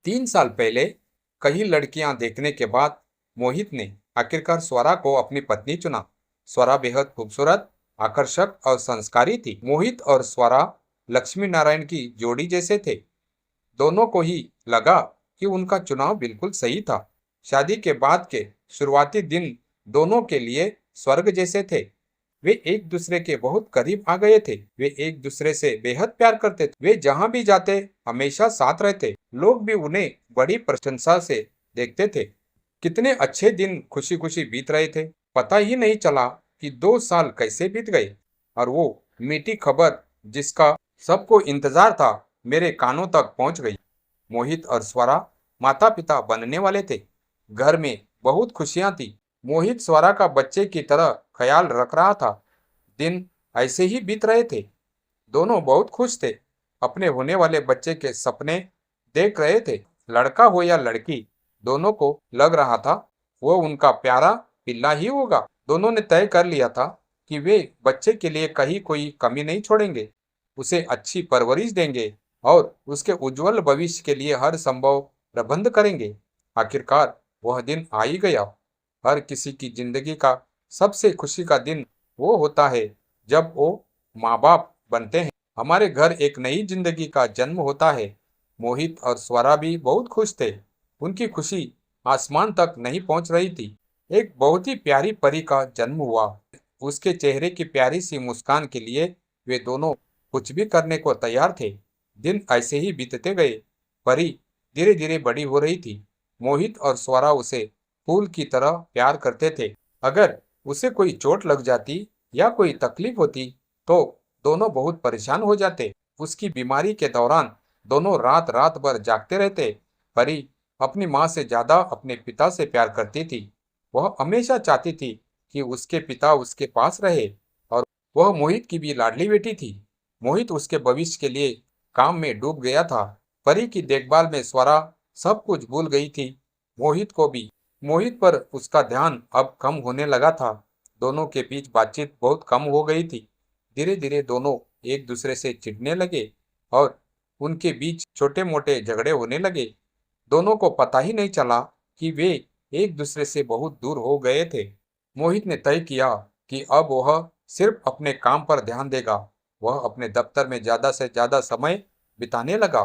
3 साल पहले कई लड़कियां देखने के बाद मोहित ने आखिरकार स्वरा को अपनी पत्नी चुना। स्वरा बेहद खूबसूरत, आकर्षक और संस्कारी थी। मोहित और स्वरा लक्ष्मी नारायण की जोड़ी जैसे थे। दोनों को ही लगा कि उनका चुनाव बिल्कुल सही था। शादी के बाद के शुरुआती दिन दोनों के लिए स्वर्ग जैसे थे। वे एक दूसरे के बहुत करीब आ गए थे। वे एक दूसरे से बेहद प्यार करते थे। वे जहां भी जाते हमेशा साथ रहते। लोग भी उन्हें बड़ी प्रशंसा से देखते थे। कितने अच्छे दिन खुशी खुशी बीत रहे थे। पता ही नहीं चला कि 2 साल कैसे बीत गए। और वो मीठी खबर जिसका सबको इंतजार था मेरे कानों तक पहुंच गई। मोहित और स्वरा माता पिता बनने वाले थे। घर में बहुत खुशियां थी। मोहित स्वरा का बच्चे की तरह ख्याल रख रहा था। दिन ऐसे ही बीत रहे थे। दोनों बहुत खुश थे। अपने होने वाले बच्चे के सपने देख रहे थे। लड़का हो या लड़की, दोनों को लग रहा था वो उनका प्यारा पिल्ला ही होगा। दोनों ने तय कर लिया था कि वे बच्चे के लिए कहीं कोई कमी नहीं छोड़ेंगे। उसे अच्छी परवरिश देंगे और उसके उज्जवल भविष्य के लिए हर संभव प्रबंध करेंगे। आखिरकार वह दिन आ ही गया। हर किसी की जिंदगी का सबसे खुशी का दिन वो होता है जब वो माँ बाप बनते हैं। हमारे घर एक नई जिंदगी का जन्म होता है। मोहित और स्वरा भी बहुत खुश थे। उनकी खुशी आसमान तक नहीं पहुंच रही थी। एक बहुत ही प्यारी परी का जन्म हुआ। उसके चेहरे की प्यारी सी मुस्कान के लिए वे दोनों कुछ भी करने को तैयार थे। दिन ऐसे ही बीतते गए। परी धीरे धीरे बड़ी हो रही थी। मोहित और स्वरा उसे फूल की तरह प्यार करते थे। अगर उसे कोई चोट लग जाती या कोई तकलीफ होती तो दोनों बहुत परेशान हो जाते। उसकी बीमारी के दौरान दोनों रात रात भर जागते रहते। परी अपनी माँ से ज्यादा अपने पिता से प्यार करती थी। वह हमेशा चाहती थी कि उसके पिता उसके पास रहे और वह मोहित की भी लाडली बेटी थी। मोहित उसके भविष्य के लिए काम में डूब गया था। परी की देखभाल में स्वरा सब कुछ भूल गई थी। मोहित को भी मोहित पर उसका ध्यान अब कम होने लगा था। दोनों के बीच बातचीत बहुत कम हो गई थी। धीरे धीरे दोनों एक दूसरे से चिढ़ने लगे और उनके बीच छोटे मोटे झगड़े होने लगे। दोनों को पता ही नहीं चला कि वे एक दूसरे से बहुत दूर हो गए थे। मोहित ने तय किया कि अब वह सिर्फ अपने काम पर ध्यान देगा। वह अपने दफ्तर में ज्यादा से ज्यादा समय बिताने लगा।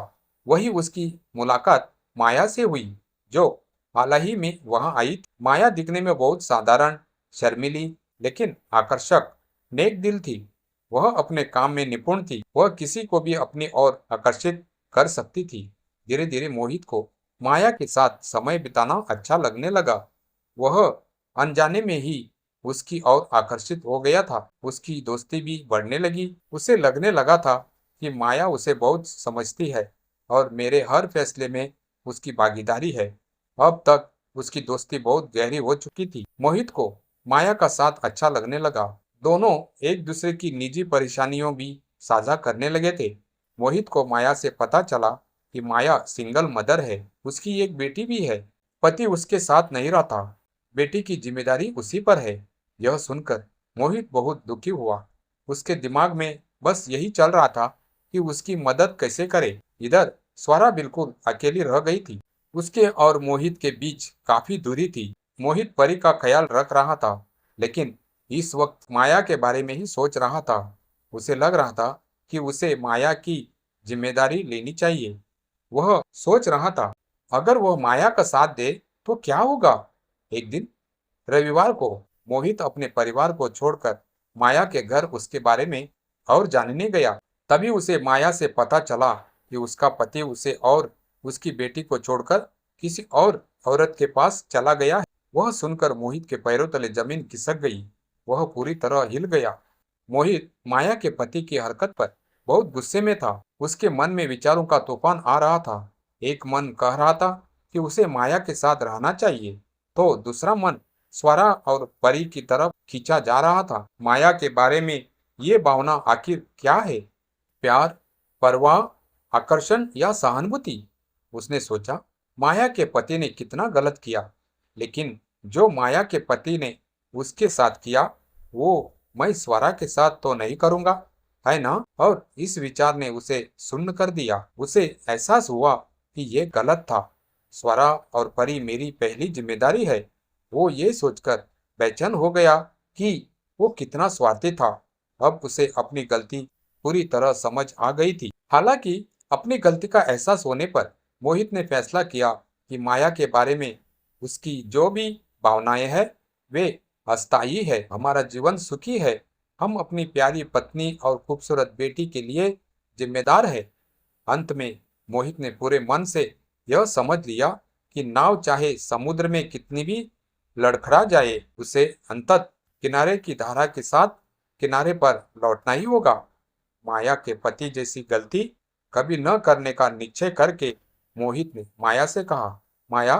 वही उसकी मुलाकात माया से हुई, जो हाल ही में वहां आई थी। माया दिखने में बहुत साधारण, शर्मीली लेकिन आकर्षक, नेक दिल थी। वह अपने काम में निपुण थी। वह किसी को भी अपनी ओर आकर्षित कर सकती थी। धीरे धीरे मोहित को माया के साथ समय बिताना अच्छा लगने लगा। वह अनजाने में ही उसकी ओर आकर्षित हो गया था। उसकी दोस्ती भी बढ़ने लगी। उसे लगने लगा था कि माया उसे बहुत समझती है और मेरे हर फैसले में उसकी भागीदारी है। अब तक उसकी दोस्ती बहुत गहरी हो चुकी थी। मोहित को माया का साथ अच्छा लगने लगा। दोनों एक दूसरे की निजी परेशानियों भी साझा करने लगे थे। मोहित को माया से पता चला कि माया सिंगल मदर है। उसकी एक बेटी भी है। पति उसके साथ नहीं रहता। बेटी की जिम्मेदारी उसी पर है। यह सुनकर मोहित बहुत दुखी हुआ। उसके दिमाग में बस यही चल रहा था कि उसकी मदद कैसे करे। इधर स्वरा बिल्कुल अकेली रह गई थी। उसके और मोहित के बीच काफी दूरी थी। मोहित परी का ख्याल रख रहा था, लेकिन इस वक्त माया के बारे में ही सोच रहा था। उसे लग रहा था कि उसे माया की जिम्मेदारी लेनी चाहिए। वह सोच रहा था, अगर वह माया का साथ दे तो क्या होगा। एक दिन रविवार को मोहित अपने परिवार को छोड़कर माया के घर उसके बारे में और जानने गया। तभी उसे माया से पता चला कि उसका पति उसे और उसकी बेटी को छोड़कर किसी और औरत के पास चला गया है। वह सुनकर मोहित के पैरों तले जमीन खिसक गई। वह पूरी तरह हिल गया। मोहित माया के पति की हरकत पर बहुत गुस्से में था। उसके मन में विचारों का तूफान आ रहा था। एक मन कह रहा था कि उसे माया के साथ रहना चाहिए, तो दूसरा मन स्वरा और परी की तरफ खींचा जा रहा था। माया के बारे में ये भावना आखिर क्या है? प्यार, परवाह, आकर्षण या सहानुभूति? उसने सोचा। माया के पति ने कितना गलत किया, लेकिन जो माया के पति ने उसके साथ किया वो मैं स्वरा के साथ तो नहीं करूंगा, है ना? और इस विचार ने उसे सुन्न कर दिया। उसे एहसास हुआ कि ये गलत था। स्वरा और परी मेरी पहली जिम्मेदारी है। वो ये सोचकर बेचैन हो गया कि वो कितना स्वार्थी था। अब उसे अपनी गलती पूरी तरह समझ आ गई थी। हालांकि अपनी गलती का एहसास होने पर मोहित ने फैसला किया कि माया के बारे में उसकी जो भी भावनाएं हैं वे अस्थायी है। हमारा जीवन सुखी है। हम अपनी प्यारी पत्नी और खूबसूरत बेटी के लिए जिम्मेदार है। अंत में मोहित ने पूरे मन से यह समझ लिया कि नाव चाहे समुद्र में कितनी भी लड़खड़ा जाए, उसे अंतत किनारे की धारा के साथ किनारे पर लौटना ही होगा। माया के पति जैसी गलती कभी न करने का निश्चय करके मोहित ने माया से कहा, माया,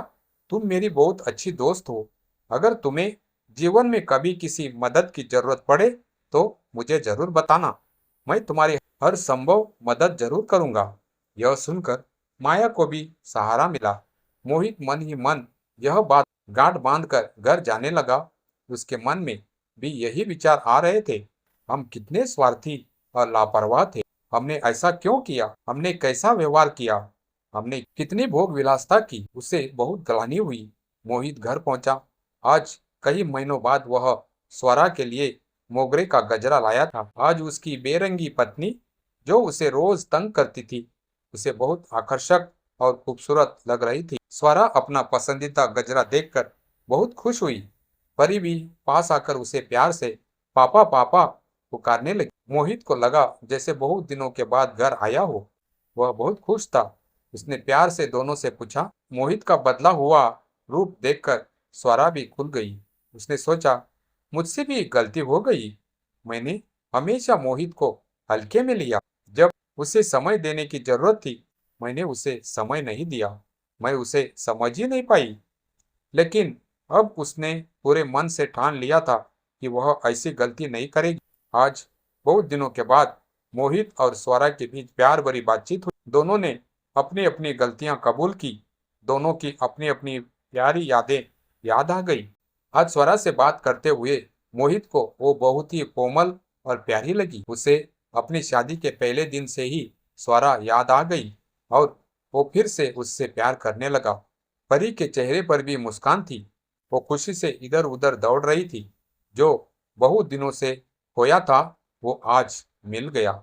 तुम मेरी बहुत अच्छी दोस्त हो। अगर तुम्हें जीवन में कभी किसी मदद की जरूरत पड़े तो मुझे जरूर बताना। मैं तुम्हारी हर संभव मदद जरूर करूंगा। यह सुनकर माया को भी सहारा मिला। मोहित मन ही मन यह बात गांठ बांधकर घर जाने लगा। उसके मन में भी यही विचार आ रहे थे, हम कितने स्वार्थी और लापरवाह थे। हमने ऐसा क्यों किया? हमने कैसा व्यवहार किया? हमने कितनी भोग विलासता की? उसे बहुत ग्लानि हुई। मोहित घर पहुंचा। आज कई महीनों बाद वह स्वरा के लिए मोगरे का गजरा लाया था। आज उसकी बेरंगी पत्नी, जो उसे रोज तंग करती थी, उसे बहुत आकर्षक और खूबसूरत लग रही थी। स्वरा अपना पसंदीदा गजरा देखकर बहुत खुश हुई। परी भी पास आकर उसे प्यार से पापा पापा पुकारने लगी। मोहित को लगा जैसे बहुत दिनों के बाद घर आया हो। वह बहुत खुश था। उसने प्यार से दोनों से पूछा। मोहित का बदला हुआ रूप देखकर स्वरा भी खुल गई। उसने सोचा, मुझसे भी गलती हो गई। मैंने हमेशा मोहित को हल्के में लिया। जब उसे समय देने की जरूरत थी, मैंने उसे समय नहीं दिया। मैं उसे समझ ही नहीं पाई। लेकिन अब उसने पूरे मन से ठान लिया था कि वह ऐसी गलती नहीं करेगी। आज बहुत दिनों के बाद मोहित और स्वरा के बीच प्यार भरी बातचीत हुई। दोनों ने अपनी अपनी गलतियां कबूल की। दोनों की अपनी अपनी प्यारी यादें याद आ गई। आज स्वरा से बात करते हुए मोहित को वो बहुत ही कोमल और प्यारी लगी। उसे अपनी शादी के पहले दिन से ही स्वरा याद आ गई और वो फिर से उससे प्यार करने लगा। परी के चेहरे पर भी मुस्कान थी। वो खुशी से इधर उधर दौड़ रही थी। जो बहुत दिनों से खोया था वो आज मिल गया।